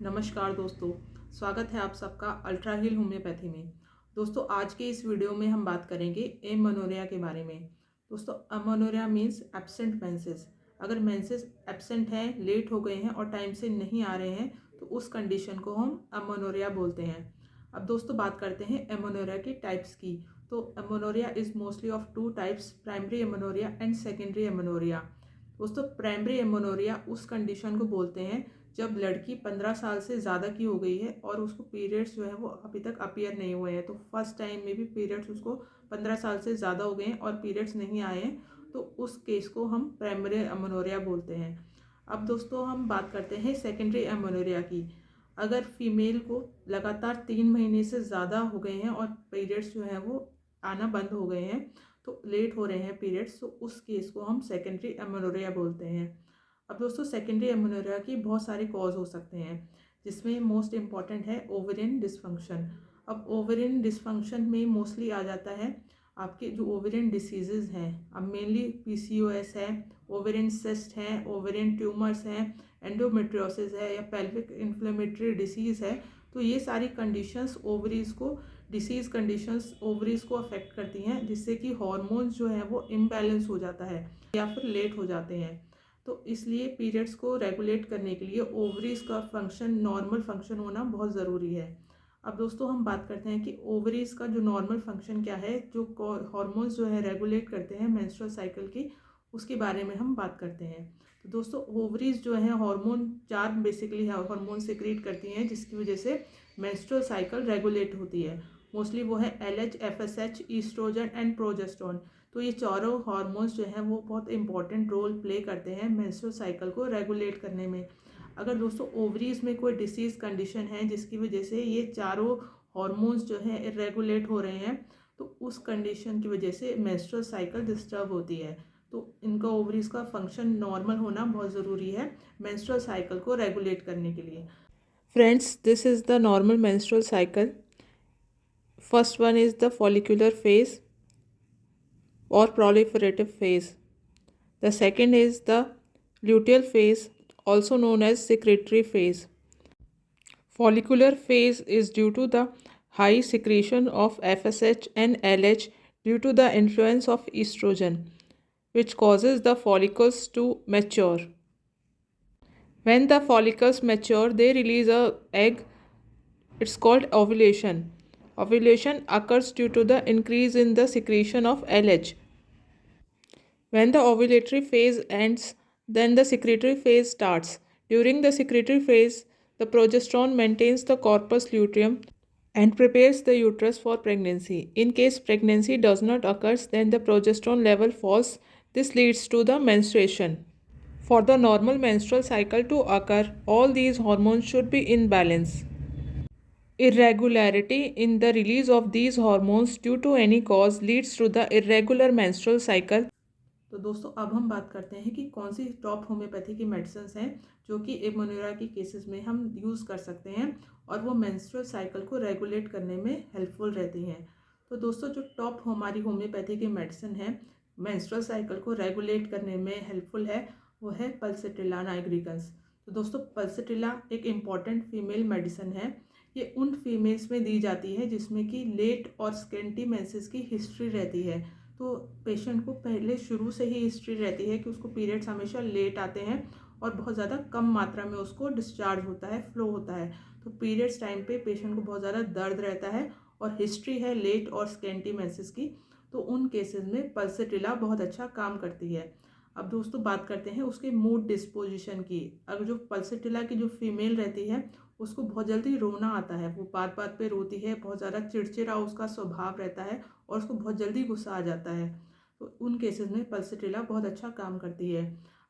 नमस्कार दोस्तों, स्वागत है आप सबका अल्ट्रा हील होम्योपैथी में। दोस्तों आज के इस वीडियो में हम बात करेंगे एमेनोरेया के बारे में। दोस्तों एमेनोरेया मीन्स एब्सेंट मेंसेस। अगर मेंसेस एब्सेंट हैं, लेट हो गए हैं और टाइम से नहीं आ रहे हैं तो उस कंडीशन को हम एमेनोरेया बोलते हैं। अब दोस्तों बात करते हैं एमेनोरेया की टाइप्स की। तो amenorrhoea is mostly of two types, primary amenorrhoea and secondary amenorrhoea. दोस्तों प्राइमरी एमेनोरेया उस कंडीशन को बोलते हैं जब लड़की 15 साल से ज़्यादा की हो गई है और उसको पीरियड्स जो है वो अभी तक अपीयर नहीं हुए हैं। तो फर्स्ट टाइम में भी पीरियड्स उसको 15 साल से ज़्यादा हो गए हैं और पीरियड्स नहीं आए हैं, तो उस केस को हम प्राइमरी एमेनोरेया बोलते हैं। अब दोस्तों हम बात करते हैं सेकेंडरी एमेनोरेया की। अगर फीमेल को लगातार 3 महीने से ज़्यादा हो गए हैं और पीरियड्स जो है वो आना बंद हो गए हैं, तो लेट हो रहे हैं पीरियड्स, तो उस केस को हम सेकेंडरी एमेनोरेया बोलते हैं। अब दोस्तों सेकेंडरी एमेनोरेया की बहुत सारे कॉज हो सकते हैं, जिसमें मोस्ट इम्पॉर्टेंट है ओवेरियन डिसफंक्शन। अब ओवेरियन डिसफंक्शन में मोस्टली आ जाता है आपके जो ओवेरियन डिसीजेज हैं। अब मेनली पीसीओएस है, ओवेरियन सिस्ट हैं, ओवेरियन ट्यूमर्स हैं, एंडोमेट्रियोसिस है या पेल्विक इन्फ्लेमेटरी डिसीज़ है। तो ये सारी कंडीशंस ओवरीज को, डिसीज़ कंडीशंस ओवरीज को अफेक्ट करती हैं, जिससे कि हार्मोन्स जो है वो इम्बैलेंस हो जाता है या फिर लेट हो जाते हैं। तो इसलिए पीरियड्स को रेगुलेट करने के लिए ओवरीज का फंक्शन, नॉर्मल फंक्शन होना बहुत ज़रूरी है। अब दोस्तों हम बात करते हैं कि ओवरीज का जो नॉर्मल फंक्शन क्या है, जो हार्मोन्स जो है रेगुलेट करते हैं मेंस्ट्रुअल साइकिल की, उसके बारे में हम बात करते हैं। तो दोस्तों ओवरीज जो है हार्मोन, चार बेसिकली हार्मोन सिक्रीट करती हैं जिसकी वजह से मेंस्ट्रुअल साइकिल रेगुलेट होती है। मोस्टली वो है LH, FSH, oestrogen and progesterone. तो ये चारों हार्मोन्स जो हैं वो बहुत इंपॉर्टेंट रोल प्ले करते हैं मेंस्ट्रुअल साइकिल को रेगुलेट करने में। अगर दोस्तों ओवरीज में कोई डिसीज़ कंडीशन है जिसकी वजह से ये चारों हार्मोन्स जो हैं इरेगुलेट हो रहे हैं, तो उस कंडीशन की वजह से मेंस्ट्रुअल साइकिल डिस्टर्ब होती है। तो इनका ओवरीज का फंक्शन नॉर्मल होना बहुत ज़रूरी है मेंस्ट्रुअल साइकिल को रेगुलेट करने के लिए। Friends, this is the normal menstrual cycle. First one is the follicular phase or proliferative phase. The second is the luteal phase, also known as secretory phase. Follicular phase is due to the high secretion of FSH and LH due to the influence of estrogen, which causes the follicles to mature. When the follicles mature, they release a egg. It's called ovulation. Ovulation occurs due to the increase in the secretion of LH. When the ovulatory phase ends, then the secretory phase starts. During the secretory phase, the progesterone maintains the corpus luteum and prepares the uterus for pregnancy. In case pregnancy does not occur, then the progesterone level falls. This leads to the menstruation. For the normal menstrual cycle to occur, all these hormones should be in balance. Irregularity in the release of these hormones due to any cause leads to the irregular menstrual cycle. तो दोस्तों अब हम बात करते हैं कि कौन सी top homeopathy की मेडिसिन हैं जो कि एमेनोरेया के केसेस में हम यूज़ कर सकते हैं और वो मेंस्ट्रुअल साइकिल को रेगुलेट करने में हेल्पफुल रहती हैं। तो दोस्तों जो टॉप हमारी होम्योपैथी की मेडिसिन है मेंस्ट्रुअल साइकिल को रेगुलेट करने में हेल्पफुल है, वो है पल्सेटिला नाइग्रिकन्स। तो दोस्तों पल्सेटिला एक इम्पॉर्टेंट फीमेल मेडिसिन है। ये उन फीमेल्स में दी जाती है जिसमें कि लेट और स्केंटी मेंसेस की हिस्ट्री रहती है। तो पेशेंट को पहले शुरू से ही हिस्ट्री रहती है कि उसको पीरियड्स हमेशा लेट आते हैं और बहुत ज़्यादा कम मात्रा में उसको डिस्चार्ज होता है, फ्लो होता है। तो पीरियड्स टाइम पे पेशेंट को बहुत ज़्यादा दर्द रहता है और हिस्ट्री है लेट और स्केंटी मेंसेस की, तो उन केसेस में पल्सेटिला बहुत अच्छा काम करती है। अब दोस्तों बात करते हैं उसके मूड डिस्पोजिशन की। अगर जो पल्सेटिला की जो फीमेल रहती है उसको बहुत जल्दी रोना आता है, वो बात बात पे रोती है, बहुत ज़्यादा चिड़चिड़ा उसका स्वभाव रहता है और उसको बहुत जल्दी गुस्सा आ जाता है, तो उन केसेस में पल्सेटिला बहुत अच्छा काम करती है।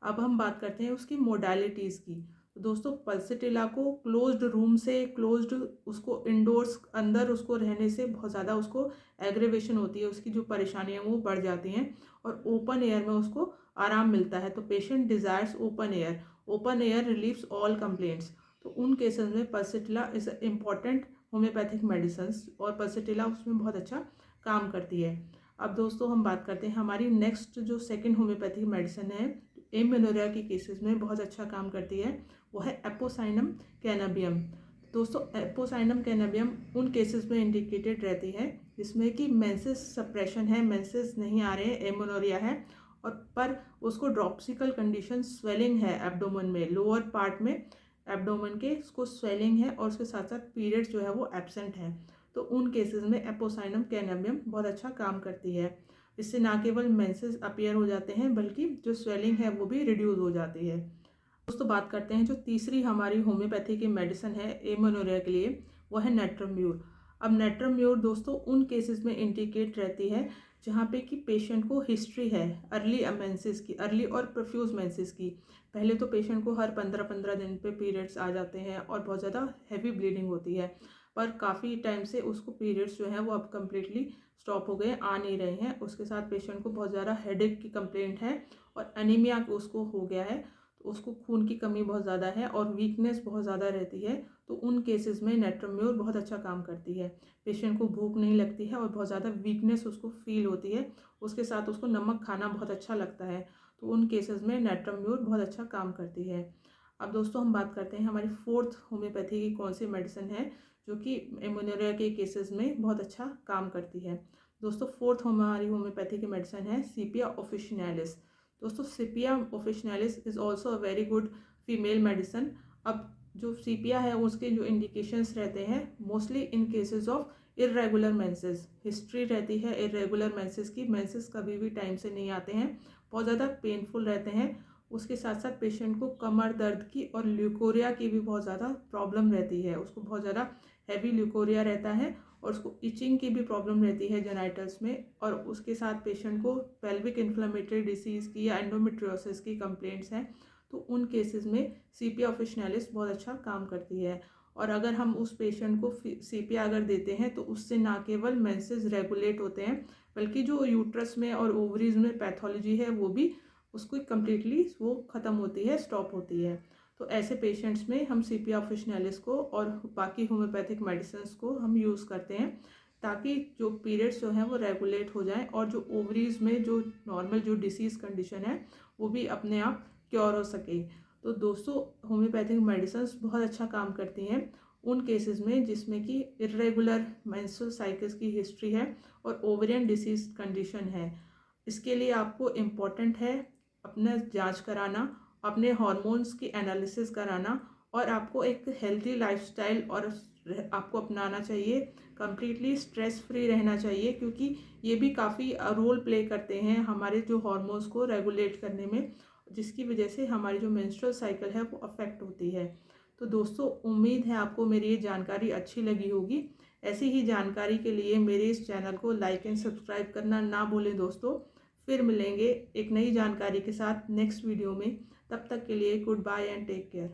अब हम बात करते हैं उसकी मोडालिटीज़ की। तो दोस्तों पल्सेटिला को क्लोज्ड रूम से, क्लोज्ड उसको इंडोर्स अंदर उसको रहने से बहुत ज़्यादा उसको एग्रेवेशन होती है, उसकी जो परेशानियाँ वो बढ़ जाती हैं और ओपन एयर में उसको आराम मिलता है। तो patient desires open air, open air relieves all complaints. तो उन केसेस में pulsatilla is important homeopathic medicine और पल्सेटिला उसमें बहुत अच्छा काम करती है। अब दोस्तों हम बात करते हैं हमारी नेक्स्ट जो सेकंड होम्योपैथिक मेडिसिन है एमेनोरेया के केसेस में बहुत अच्छा काम करती है, वो है एपोसाइनम कैनाबियम। दोस्तों एपोसाइनम कैनाबियम उन केसेस में इंडिकेटेड रहती है जिसमें कि मेंसेस सप्रेशन है, मेंसेस नहीं आ रहे हैं, एमेनोरिया है, और पर उसको ड्रॉप्सिकल कंडीशन, स्वेलिंग है एब्डोमेन में, लोअर पार्ट में एब्डोमेन के उसको स्वेलिंग है, और उसके साथ साथ पीरियड्स जो है वो एब्सेंट है। तो उन केसेस में एपोसाइनम कैनाबियम बहुत अच्छा काम करती है। इससे ना केवल मेंसेस अपीयर हो जाते हैं बल्कि जो स्वेलिंग है वो भी रिड्यूस हो जाती है। दोस्तों बात करते हैं जो तीसरी हमारी होम्योपैथी की मेडिसिन है एमेनोरिया के लिए, वो है नेट्रम्यूर। अब नेट्रम्यूर दोस्तों उन केसेस में इंडिकेट रहती है जहाँ पे कि पेशेंट को हिस्ट्री है अर्ली मेंसेस की, अर्ली और प्रोफ्यूज मेंसेस की। पहले तो पेशेंट को हर 15-15 दिन पे पीरियड्स आ जाते हैं और बहुत ज़्यादा हैवी ब्लीडिंग होती है, पर काफ़ी टाइम से उसको पीरियड्स जो हैं वो अब कम्प्लीटली स्टॉप हो गए, आ नहीं रहे हैं। उसके साथ पेशेंट को बहुत ज़्यादा हेडेक की कंप्लेंट है और एनीमिया उसको हो गया है, तो उसको खून की कमी बहुत ज़्यादा है और वीकनेस बहुत ज़्यादा रहती है। तो उन केसेस में नेट्रम्यूर बहुत अच्छा काम करती है। पेशेंट को भूख नहीं लगती है और बहुत ज़्यादा वीकनेस उसको फील होती है, उसके साथ उसको नमक खाना बहुत अच्छा लगता है, तो उन केसेस में नेट्रम्यूर बहुत अच्छा काम करती है। अब दोस्तों हम बात करते हैं हमारी फोर्थ होम्योपैथी की कौन सी मेडिसिन है जो कि एमेनोरिया के केसेस में बहुत अच्छा काम करती है। दोस्तों फोर्थ हमारी होम्योपैथी की मेडिसिन है सीपिया ऑफिशिनालिस। दोस्तों sepia officinalis is also a very good female medicine. अब जो सीपिया है उसके जो इंडिकेशंस रहते हैं mostly in cases of irregular menses, history रहती है इरेगुलर मेंसेस की, मेंसेस कभी भी टाइम से नहीं आते हैं, बहुत ज़्यादा पेनफुल रहते हैं। उसके साथ साथ पेशेंट को कमर दर्द की और ल्यूकोरिया की भी बहुत ज़्यादा प्रॉब्लम रहती है, उसको बहुत ज़्यादा हैवी ल्यूकोरिया रहता है और उसको इचिंग की भी प्रॉब्लम रहती है जेनाइटल्स में, और उसके साथ पेशेंट को पेल्विक इन्फ्लेमेटरी डिसीज़ की या एंडोमेट्रियोसिस की कंप्लेंट्स हैं। तो उन केसेस में सीपिया ऑफिशिनालिस बहुत अच्छा काम करती है। और अगर हम उस पेशेंट को सीपिया अगर देते हैं तो उससे ना केवल मेंसेस रेगुलेट होते हैं बल्कि जो यूट्रस में और ओवरीज में पैथोलॉजी है वो भी उसको कम्प्लीटली वो ख़त्म होती है, स्टॉप होती है। तो ऐसे पेशेंट्स में हम सीपिया ऑफिशिनालिस को और बाकी होम्योपैथिक मेडिसिन को हम यूज़ करते हैं ताकि जो पीरियड्स जो हैं वो रेगुलेट हो जाएं और जो ओवरीज में जो नॉर्मल जो डिसीज़ कंडीशन है वो भी अपने आप क्योर हो सके। तो दोस्तों होम्योपैथिक मेडिसिन बहुत अच्छा काम करती हैं उन केसेस में जिसमें कि इरेगुलर मेंस्ट्रुअल साइकिल्स की हिस्ट्री है और ओवरियन डिसीज कंडीशन है। इसके लिए आपको इम्पॉर्टेंट है अपना जांच कराना, अपने हार्मोन्स की एनालिसिस कराना, और आपको एक हेल्दी लाइफस्टाइल और आपको अपनाना चाहिए, कम्प्लीटली स्ट्रेस फ्री रहना चाहिए, क्योंकि ये भी काफ़ी रोल प्ले करते हैं हमारे जो हार्मोन्स को रेगुलेट करने में, जिसकी वजह से हमारी जो मेंस्ट्रुअल साइकिल है वो अफेक्ट होती है। तो दोस्तों उम्मीद है आपको मेरी ये जानकारी अच्छी लगी होगी। ऐसी ही जानकारी के लिए मेरे इस चैनल को लाइक एंड सब्सक्राइब करना ना भूलें दोस्तों। फिर मिलेंगे एक नई जानकारी के साथ नेक्स्ट वीडियो में। तब तक के लिए goodbye and take care.